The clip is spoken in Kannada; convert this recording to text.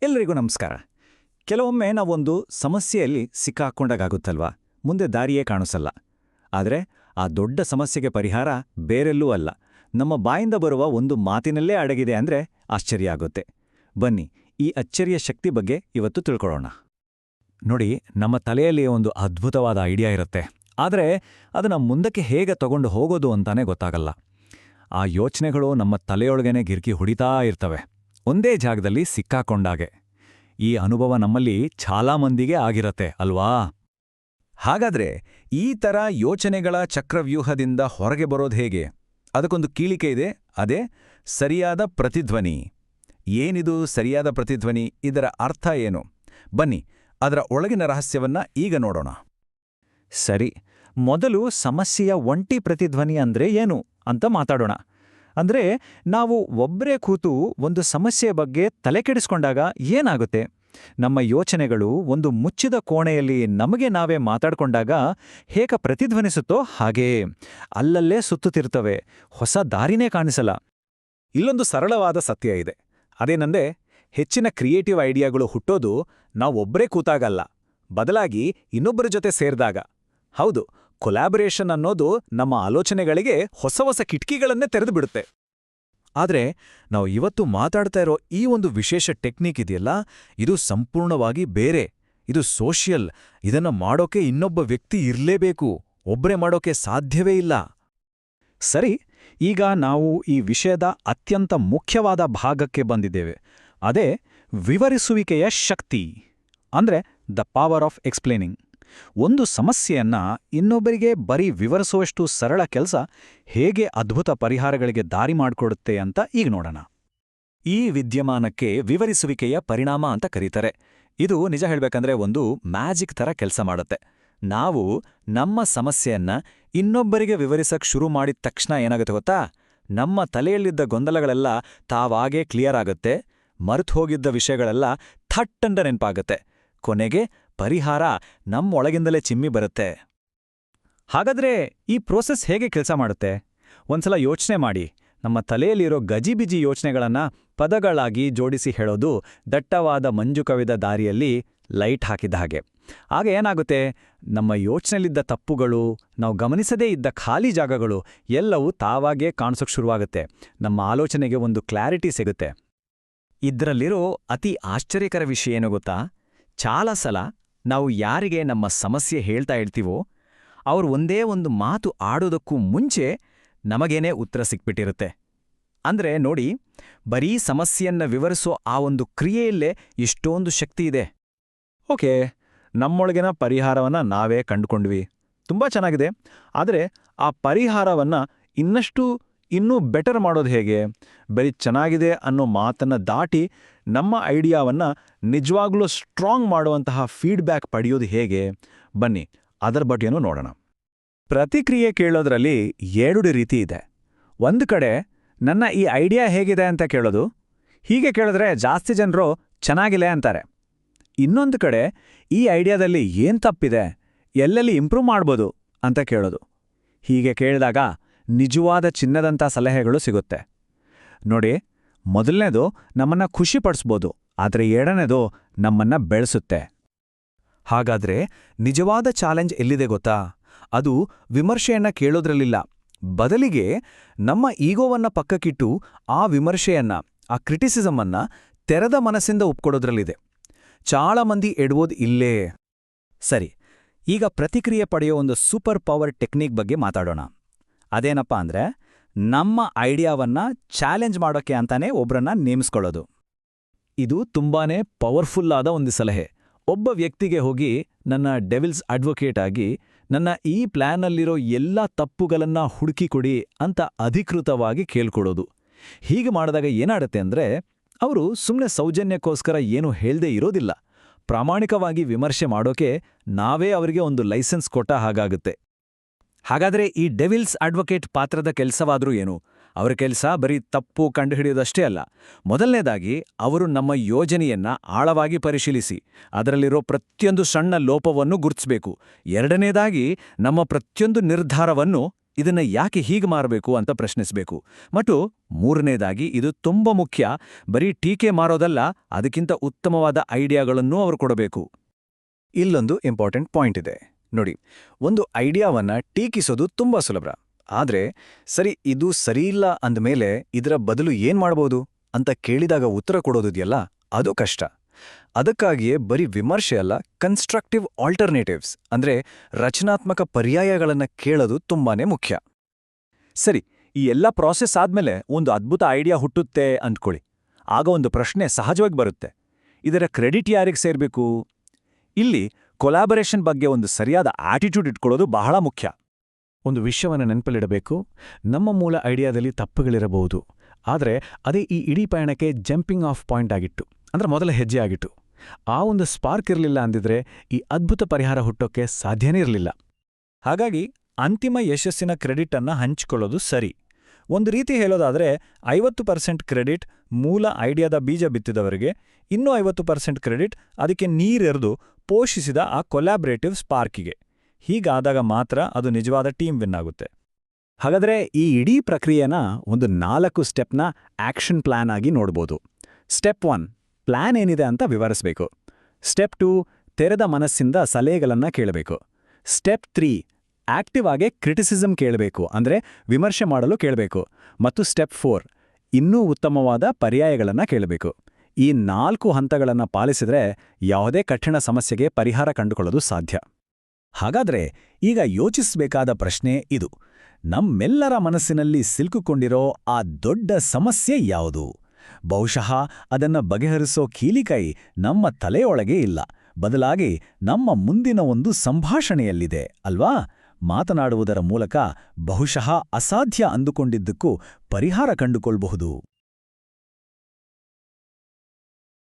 ಎಲ್ಲರಿಗೂ ನಮಸ್ಕಾರ. ಕೆಲವೊಮ್ಮೆ ನಾವೊಂದು ಸಮಸ್ಯೆಯಲ್ಲಿ ಸಿಕ್ಕಾಕೊಂಡಾಗುತ್ತಲ್ವಾ, ಮುಂದೆ ದಾರಿಯೇ ಕಾಣಿಸಲ್ಲ. ಆದರೆ ಆ ದೊಡ್ಡ ಸಮಸ್ಯೆಗೆ ಪರಿಹಾರ ಬೇರೆಲ್ಲೂ ಅಲ್ಲ, ನಮ್ಮ ಬಾಯಿಂದ ಬರುವ ಒಂದು ಮಾತಿನಲ್ಲೇ ಅಡಗಿದೆ ಅಂದ್ರೆ ಆಶ್ಚರ್ಯ ಆಗುತ್ತೆ. ಬನ್ನಿ, ಈ ಅಚ್ಚರಿಯ ಶಕ್ತಿ ಬಗ್ಗೆ ಇವತ್ತು ತಿಳ್ಕೊಳ್ಳೋಣ. ನೋಡಿ, ನಮ್ಮ ತಲೆಯಲ್ಲಿ ಒಂದು ಅದ್ಭುತವಾದ ಐಡಿಯಾ ಇರುತ್ತೆ, ಆದರೆ ಅದನ್ನ ಮುಂದಕ್ಕೆ ಹೇಗೆ ತಗೊಂಡು ಹೋಗೋದು ಅಂತಾನೆ ಗೊತ್ತಾಗಲ್ಲ. ಆ ಯೋಚನೆಗಳು ನಮ್ಮ ತಲೆಯೊಳಗೇನೆ ಗಿರ್ಕಿ ಹೊಡಿತಾ ಇರ್ತವೆ, ಒಂದೇ ಜಾಗದಲ್ಲಿ ಸಿಕ್ಕಾಕೊಂಡಾಗೆ. ಈ ಅನುಭವ ನಮ್ಮಲ್ಲಿ ಛಾಲಾ ಮಂದಿಗೆ ಆಗಿರತ್ತೆ ಅಲ್ವಾ? ಹಾಗಾದ್ರೆ ಈ ಥರ ಯೋಚನೆಗಳ ಚಕ್ರವ್ಯೂಹದಿಂದ ಹೊರಗೆ ಬರೋದು ಹೇಗೆ? ಅದಕ್ಕೊಂದು ಕೀಳಿಕೆ ಇದೆ, ಅದೇ ಸರಿಯಾದ ಪ್ರತಿಧ್ವನಿ. ಏನಿದು ಸರಿಯಾದ ಪ್ರತಿಧ್ವನಿ? ಇದರ ಅರ್ಥ ಏನು? ಬನ್ನಿ, ಅದರ ಒಳಗಿನ ರಹಸ್ಯವನ್ನ ಈಗ ನೋಡೋಣ. ಸರಿ, ಮೊದಲು ಸಮಸ್ಯೆಯ ಒಂಟಿ ಪ್ರತಿಧ್ವನಿ ಅಂದ್ರೆ ಏನು ಅಂತ ಮಾತಾಡೋಣ. ಅಂದ್ರೆ ನಾವು ಒಬ್ಬರೇ ಕೂತು ಒಂದು ಸಮಸ್ಯೆ ಬಗ್ಗೆ ತಲೆಕೆಡಿಸ್ಕೊಂಡಾಗ ಏನಾಗುತ್ತೆ? ನಮ್ಮ ಯೋಚನೆಗಳು ಒಂದು ಮುಚ್ಚಿದ ಕೋಣೆಯಲ್ಲಿ ನಮಗೆ ನಾವೇ ಮಾತಾಡ್ಕೊಂಡಾಗ ಹೇಗೆ ಪ್ರತಿಧ್ವನಿಸುತ್ತೋ ಹಾಗೇ ಅಲ್ಲಲ್ಲೇ ಸುತ್ತುತ್ತಿರ್ತವೆ, ಹೊಸ ದಾರಿನೇ ಕಾಣಿಸಲ್ಲ. ಇಲ್ಲೊಂದು ಸರಳವಾದ ಸತ್ಯ ಇದೆ, ಅದೇನಂದ್ರೆ ಹೆಚ್ಚಿನ ಕ್ರಿಯೇಟಿವ್ ಐಡಿಯಾಗಳು ಹುಟ್ಟೋದು ನಾವೊಬ್ಬರೇ ಕೂತಾಗಲ್ಲ, ಬದಲಾಗಿ ಇನ್ನೊಬ್ಬರ ಜೊತೆ ಸೇರಿದಾಗ. ಹೌದು, ಕೊಲ್ಯಾಬರೇಷನ್ ಅನ್ನೋದು ನಮ್ಮ ಆಲೋಚನೆಗಳಿಗೆ ಹೊಸ ಹೊಸ ಕಿಟಕಿಗಳನ್ನೇ ತೆರೆದುಬಿಡುತ್ತೆ. ಆದ್ರೆ ನಾವು ಇವತ್ತು ಮಾತಾಡ್ತಾ ಇರೋ ಈ ಒಂದು ವಿಶೇಷ ಟೆಕ್ನಿಕ್ ಇದೆಯಲ್ಲ, ಇದು ಸಂಪೂರ್ಣವಾಗಿ ಬೇರೆ. ಇದು ಸೋಷಿಯಲ್. ಇದನ್ನ ಮಾಡೋಕೆ ಇನ್ನೊಬ್ಬ ವ್ಯಕ್ತಿ ಇರ್ಲೇಬೇಕು, ಒಬ್ರೇ ಮಾಡೋಕೆ ಸಾಧ್ಯವೇ ಇಲ್ಲ. ಸರಿ, ಈಗ ನಾವು ಈ ವಿಷಯದ ಅತ್ಯಂತ ಮುಖ್ಯವಾದ ಭಾಗಕ್ಕೆ ಬಂದಿದ್ದೇವೆ. ಅದೇ ವಿವರಿಸುವಿಕೆಯ ಶಕ್ತಿ, ಅಂದ್ರೆ ದ ಪವರ್ ಆಫ್ ಎಕ್ಸ್ಪ್ಲೇನಿಂಗ್. ಒಂದು ಸಮಸ್ಯೆಯನ್ನ ಇನ್ನೊಬ್ಬರಿಗೆ ಬರೀ ವಿವರಿಸುವಷ್ಟು ಸರಳ ಕೆಲಸ ಹೇಗೆ ಅದ್ಭುತ ಪರಿಹಾರಗಳಿಗೆ ದಾರಿ ಮಾಡಿಕೊಡುತ್ತೆ ಅಂತ ಈಗ ನೋಡೋಣ. ಈ ವಿದ್ಯಮಾನಕ್ಕೆ ವಿವರಿಸುವಿಕೆಯ ಪರಿಣಾಮ ಅಂತ ಕರೀತಾರೆ. ಇದು ನಿಜ ಹೇಳ್ಬೇಕಂದ್ರೆ ಒಂದು ಮ್ಯಾಜಿಕ್ ಥರ ಕೆಲಸ ಮಾಡುತ್ತೆ. ನಾವು ನಮ್ಮ ಸಮಸ್ಯೆಯನ್ನ ಇನ್ನೊಬ್ಬರಿಗೆ ವಿವರಿಸಕ್ ಶುರು ಮಾಡಿದ ತಕ್ಷಣ ಏನಾಗುತ್ತೆ ಗೊತ್ತಾ? ನಮ್ಮ ತಲೆಯಲ್ಲಿದ್ದ ಗೊಂದಲಗಳೆಲ್ಲ ತಾವಾಗೇ ಕ್ಲಿಯರ್ ಆಗುತ್ತೆ, ಮರೆತು ಹೋಗಿದ್ದ ವಿಷಯಗಳೆಲ್ಲ ಥಟ್ಟಂಡ ನೆನಪಾಗುತ್ತೆ. ಕೊನೆಗೆ ಪರಿಹಾರ ನಮ್ಮೊಳಗಿಂದಲೇ ಚಿಮ್ಮಿ ಬರುತ್ತೆ. ಹಾಗಾದ್ರೆ ಈ ಪ್ರೋಸೆಸ್ ಹೇಗೆ ಕೆಲಸ ಮಾಡುತ್ತೆ? ಒಂದ್ಸಲ ಯೋಚನೆ ಮಾಡಿ. ನಮ್ಮ ತಲೆಯಲ್ಲಿರೋ ಗಜಿಬಿಜಿ ಯೋಚನೆಗಳನ್ನ ಪದಗಳಾಗಿ ಜೋಡಿಸಿ ಹೇಳೋದು ದಟ್ಟವಾದ ಮಂಜು ಕವಿದ ದಾರಿಯಲ್ಲಿ ಲೈಟ್ ಹಾಕಿದ ಹಾಗೆ. ಆಗ ಏನಾಗುತ್ತೆ? ನಮ್ಮ ಯೋಚನೆಯಲ್ಲಿದ್ದ ತಪ್ಪುಗಳು, ನಾವು ಗಮನಿಸದೇ ಇದ್ದ ಖಾಲಿ ಜಾಗಗಳು ಎಲ್ಲವೂ ತಾವಾಗೇ ಕಾಣಿಸೋಕ್ ಶುರುವಾಗುತ್ತೆ. ನಮ್ಮ ಆಲೋಚನೆಗೆ ಒಂದು ಕ್ಲಾರಿಟಿ ಸಿಗುತ್ತೆ. ಇದ್ರಲ್ಲಿರೋ ಅತಿ ಆಶ್ಚರ್ಯಕರ ವಿಷಯ ಏನು ಗೊತ್ತಾ? ಚಾಲ ಸಲ ನಾವು ಯಾರಿಗೆ ನಮ್ಮ ಸಮಸ್ಯೆ ಹೇಳ್ತಾ ಇರ್ತೀವೋ ಅವ್ರು ಒಂದೇ ಒಂದು ಮಾತು ಆಡೋದಕ್ಕೂ ಮುಂಚೆ ನಮಗೇನೇ ಉತ್ತರ ಸಿಕ್ಬಿಟ್ಟಿರುತ್ತೆ. ಅಂದ್ರೆ ನೋಡಿ, ಬರೀ ಸಮಸ್ಯೆಯನ್ನ ವಿವರಿಸೋ ಆ ಒಂದು ಕ್ರಿಯೆಯಲ್ಲೇ ಇಷ್ಟೊಂದು ಶಕ್ತಿ ಇದೆ. ಓಕೆ, ನಮ್ಮೊಳಗಿನ ಪರಿಹಾರವನ್ನ ನಾವೇ ಕಂಡುಕೊಂಡ್ವಿ, ತುಂಬಾ ಚೆನ್ನಾಗಿದೆ. ಆದರೆ ಆ ಪರಿಹಾರವನ್ನ ಇನ್ನೂ ಬೆಟರ್ ಮಾಡೋದು ಹೇಗೆ? ಬರೀ ಚೆನ್ನಾಗಿದೆ ಅನ್ನೋ ಮಾತನ್ನ ದಾಟಿ ನಮ್ಮ ಐಡಿಯಾವನ್ನ ನಿಜವಾಗ್ಲೂ ಸ್ಟ್ರಾಂಗ್ ಮಾಡುವಂತಹ ಫೀಡ್ಬ್ಯಾಕ್ ಪಡೆಯೋದು ಹೇಗೆ? ಬನ್ನಿ, ಅದರ ಬಗ್ಗೆನೂ ನೋಡೋಣ. ಪ್ರತಿಕ್ರಿಯೆ ಕೇಳೋದ್ರಲ್ಲಿ 2 ರೀತಿ ಇದೆ. ಒಂದು ಕಡೆ ನನ್ನ ಈ ಐಡಿಯಾ ಹೇಗಿದೆ ಅಂತ ಕೇಳೋದು. ಹೀಗೆ ಕೇಳಿದ್ರೆ ಜಾಸ್ತಿ ಜನರು ಚೆನ್ನಾಗಿಲ್ಲ ಅಂತಾರೆ. ಇನ್ನೊಂದು ಕಡೆ ಈ ಐಡಿಯಾದಲ್ಲಿ ಏನ್ ತಪ್ಪಿದೆ, ಎಲ್ಲೆಲ್ಲಿ ಇಂಪ್ರೂವ್ ಮಾಡ್ಬೋದು ಅಂತ ಕೇಳೋದು. ಹೀಗೆ ಕೇಳಿದಾಗ ನಿಜವಾದ ಚಿನ್ನದಂಥ ಸಲಹೆಗಳು ಸಿಗುತ್ತೆ. ನೋಡಿ, ಮೊದಲನೇದು ನಮ್ಮನ್ನ ಖುಷಿಪಡಿಸ್ಬೋದು, ಆದರೆ ಎರಡನೇದು ನಮ್ಮನ್ನ ಬೆಳೆಸುತ್ತೆ. ಹಾಗಾದ್ರೆ ನಿಜವಾದ ಚಾಲೆಂಜ್ ಎಲ್ಲಿದೆ ಗೊತ್ತಾ? ಅದು ವಿಮರ್ಶೆಯನ್ನ ಕೇಳೋದ್ರಲ್ಲಿಲ್ಲ, ಬದಲಿಗೆ ನಮ್ಮ ಈಗೋವನ್ನ ಪಕ್ಕಕ್ಕಿಟ್ಟು ಆ ವಿಮರ್ಶೆಯನ್ನ, ಆ ಕ್ರಿಟಿಸಿಸಮ್ ಅನ್ನ ತೆರೆದ ಮನಸ್ಸಿಂದ ಒಪ್ಕೊಡೋದ್ರಲ್ಲಿದೆ. ಚಾಳ ಮಂದಿ ಎಡುವುದು ಇಲ್ಲೇ. ಸರಿ, ಈಗ ಪ್ರತಿಕ್ರಿಯೆ ಪಡೆಯೋ ಒಂದು ಸೂಪರ್ ಪವರ್ ಟೆಕ್ನಿಕ್ ಬಗ್ಗೆ ಮಾತಾಡೋಣ. ಅದೇನಪ್ಪ ಅಂದ್ರೆ, ನಮ್ಮ ಐಡಿಯಾವನ್ನ ಚಾಲೆಂಜ್ ಮಾಡೋಕೆ ಅಂತಾನೆ ಒಬ್ರನ್ನ ನೇಮಿಸ್ಕೊಳ್ಳೋದು. ಇದು ತುಂಬಾನೇ ಪವರ್ಫುಲ್ ಆದ ಒಂದು ಸಲಹೆ. ಒಬ್ಬ ವ್ಯಕ್ತಿಗೆ ಹೋಗಿ ನನ್ನ ಡೆವಿಲ್ಸ್ ಅಡ್ವೊಕೇಟ್ ಆಗಿ ನನ್ನ ಈ ಪ್ಲಾನಲ್ಲಿರೋ ಎಲ್ಲ ತಪ್ಪುಗಳನ್ನ ಹುಡುಕಿ ಕೊಡಿ ಅಂತ ಅಧಿಕೃತವಾಗಿ ಕೇಳ್ಕೊಡೋದು. ಹೀಗೆ ಮಾಡಿದಾಗ ಏನಾಡುತ್ತೆ ಅಂದ್ರೆ, ಅವರು ಸುಮ್ಮನೆ ಸೌಜನ್ಯಕ್ಕೋಸ್ಕರ ಏನೂ ಹೇಳ್ದೇ ಇರೋದಿಲ್ಲ, ಪ್ರಾಮಾಣಿಕವಾಗಿ ವಿಮರ್ಶೆ ಮಾಡೋಕೆ ನಾವೇ ಅವರಿಗೆ ಒಂದು ಲೈಸೆನ್ಸ್ ಕೊಟ್ಟ ಹಾಗಾಗುತ್ತೆ. ಹಾಗಾದ್ರೆ ಈ ಡೆವಿಲ್ಸ್ ಅಡ್ವೊಕೇಟ್ ಪಾತ್ರದ ಕೆಲಸವಾದ್ರೂ ಏನು? ಅವರ ಕೆಲಸ ಬರೀ ತಪ್ಪು ಕಂಡುಹಿಡಿಯೋದಷ್ಟೇ ಅಲ್ಲ. ಮೊದಲನೇದಾಗಿ ಅವರು ನಮ್ಮ ಯೋಜನೆಯನ್ನ ಆಳವಾಗಿ ಪರಿಶೀಲಿಸಿ ಅದರಲ್ಲಿರೋ ಪ್ರತಿಯೊಂದು ಸಣ್ಣ ಲೋಪವನ್ನು ಗುರುತಿಸಬೇಕು. ಎರಡನೇದಾಗಿ ನಮ್ಮ ಪ್ರತಿಯೊಂದು ನಿರ್ಧಾರವನ್ನು ಇದನ್ನ ಯಾಕೆ ಹೀಗೆ ಮಾರಬೇಕು ಅಂತ ಪ್ರಶ್ನಿಸಬೇಕು. ಮತ್ತು ಮೂರನೇದಾಗಿ, ಇದು ತುಂಬಾ ಮುಖ್ಯ, ಬರೀ ಟೀಕೆ ಮಾರೋದಲ್ಲ, ಅದಕ್ಕಿಂತ ಉತ್ತಮವಾದ ಐಡಿಯಾಗಳನ್ನೂ ಅವರು ಕೊಡಬೇಕು. ಇಲ್ಲೊಂದು ಇಂಪಾರ್ಟೆಂಟ್ ಪಾಯಿಂಟ್ ಇದೆ ನೋಡಿ. ಒಂದು ಐಡಿಯಾವನ್ನ ಟೀಕಿಸೋದು ತುಂಬಾ ಸುಲಭ. ಆದ್ರೆ ಸರಿ, ಇದು ಸರಿಯಿಲ್ಲ ಅಂದಮೇಲೆ ಇದರ ಬದಲು ಏನ್ ಮಾಡ್ಬೋದು ಅಂತ ಕೇಳಿದಾಗ ಉತ್ತರ ಕೊಡೋದಿದೆಯಲ್ಲ, ಅದು ಕಷ್ಟ. ಅದಕ್ಕಾಗಿಯೇ ಬರೀ ವಿಮರ್ಶೆ ಅಲ್ಲ, ಕನ್ಸ್ಟ್ರಕ್ಟಿವ್ ಆಲ್ಟರ್ನೇಟಿವ್ಸ್ ಅಂದ್ರೆ ರಚನಾತ್ಮಕ ಪರ್ಯಾಯಗಳನ್ನ ಕೇಳೋದು ತುಂಬಾನೇ ಮುಖ್ಯ. ಸರಿ, ಈ ಎಲ್ಲ ಪ್ರಾಸೆಸ್ ಆದ್ಮೇಲೆ ಒಂದು ಅದ್ಭುತ ಐಡಿಯಾ ಹುಟ್ಟುತ್ತೆ ಅಂದ್ಕೊಳ್ಳಿ. ಆಗ ಒಂದು ಪ್ರಶ್ನೆ ಸಹಜವಾಗಿ ಬರುತ್ತೆ, ಇದರ ಕ್ರೆಡಿಟ್ ಯಾರಿಗೆ ಸೇರ್ಬೇಕು? ಇಲ್ಲಿ ಕೊಲಾಬರೇಷನ್ ಬಗ್ಗೆ ಒಂದು ಸರಿಯಾದ ಆಟಿಟ್ಯೂಡ್ ಇಟ್ಕೊಳ್ಳೋದು ಬಹಳ ಮುಖ್ಯ. ಒಂದು ವಿಷಯವನ್ನು ನೆನಪಲ್ಲಿಡಬೇಕು, ನಮ್ಮ ಮೂಲ ಐಡಿಯಾದಲ್ಲಿ ತಪ್ಪುಗಳಿರಬಹುದು, ಆದರೆ ಅದೇ ಈ ಇಡೀ ಪಯಣಕ್ಕೆ ಜಂಪಿಂಗ್ ಆಫ್ ಪಾಯಿಂಟ್ ಆಗಿತ್ತು, ಅಂದ್ರೆ ಮೊದಲ ಹೆಜ್ಜೆ ಆಗಿತ್ತು. ಆ ಒಂದು ಸ್ಪಾರ್ಕ್ ಇರಲಿಲ್ಲ ಅಂದಿದ್ರೆ ಈ ಅದ್ಭುತ ಪರಿಹಾರ ಹುಟ್ಟೋಕ್ಕೆ ಸಾಧ್ಯನೇ ಇರಲಿಲ್ಲ. ಹಾಗಾಗಿ ಅಂತಿಮ ಯಶಸ್ಸಿನ ಕ್ರೆಡಿಟ್ ಅನ್ನ ಹಂಚಿಕೊಳ್ಳೋದು ಸರಿ. ಒಂದು ರೀತಿ ಹೇಳೋದಾದ್ರೆ 50% ಕ್ರೆಡಿಟ್ ಮೂಲ ಐಡಿಯಾದ ಬೀಜ ಬಿತ್ತಿದವರಿಗೆ, ಇನ್ನೂ 50% ಕ್ರೆಡಿಟ್ ಅದಕ್ಕೆ ನೀರೆರೆದು ಪೋಷಿಸಿದ ಆ ಕೊಲ್ಯಾಬ್ರೇಟಿವ್ ಸ್ಪಾರ್ಕಿಗೆ. ಹೀಗಾದಾಗ ಮಾತ್ರ ಅದು ನಿಜವಾದ ಟೀಮ್ ವಿನ್ ಆಗುತ್ತೆ. ಹಾಗಾದ್ರೆ ಈ ಇಡೀ ಪ್ರಕ್ರಿಯೆನ ಒಂದು 4 ಸ್ಟೆಪ್ನ ಆಕ್ಷನ್ ಪ್ಲಾನ್ ಆಗಿ ನೋಡ್ಬೋದು. ಸ್ಟೆಪ್ 1, ಪ್ಲಾನ್ ಏನಿದೆ ಅಂತ ವಿವರಿಸಬೇಕು. ಸ್ಟೆಪ್ 2, ತೆರೆದ ಮನಸ್ಸಿಂದ ಸಲಹೆಗಳನ್ನ ಕೇಳಬೇಕು. ಸ್ಟೆಪ್ 3, ಆಕ್ಟಿವ್ ಆಗಿ ಕ್ರಿಟಿಸಿಸಮ್ ಕೇಳಬೇಕು, ಅಂದ್ರೆ ವಿಮರ್ಶೆ ಮಾಡಲು ಕೇಳಬೇಕು. ಮತ್ತು ಸ್ಟೆಪ್ 4, ಇನ್ನೂ ಉತ್ತಮವಾದ ಪರ್ಯಾಯಗಳನ್ನ ಕೇಳಬೇಕು. ಈ 4 ಹಂತಗಳನ್ನ ಪಾಲಿಸಿದ್ರೆ ಯಾವುದೇ ಕಠಿಣ ಸಮಸ್ಯೆಗೆ ಪರಿಹಾರ ಕಂಡುಕೊಳ್ಳೋದು ಸಾಧ್ಯ. ಹಾಗಾದ್ರೆ ಈಗ ಯೋಚಿಸಬೇಕಾದ ಪ್ರಶ್ನೆ ಇದು: ನಮ್ಮೆಲ್ಲರ ಮನಸ್ಸಿನಲ್ಲಿ ಸಿಲುಕಿಕೊಂಡಿರೋ ಆ ದೊಡ್ಡ ಸಮಸ್ಯೆ ಯಾವುದು? ಬಹುಶಃ ಅದನ್ನ ಬಗೆಹರಿಸೋ ಕೀಲಿಕೈ ನಮ್ಮ ತಲೆಯೊಳಗೆ ಇಲ್ಲ, ಬದಲಾಗಿ ನಮ್ಮ ಮುಂದಿನ ಒಂದು ಸಂಭಾಷಣೆಯಲ್ಲಿದೆ ಅಲ್ವಾ? ಮಾತನಾಡುವುದರ ಮೂಲಕ ಬಹುಶಃ ಅಸಾಧ್ಯ ಅಂದುಕೊಂಡಿದ್ದಕ್ಕೂ ಪರಿಹಾರ ಕಂಡುಕೊಳ್ಬಹುದು.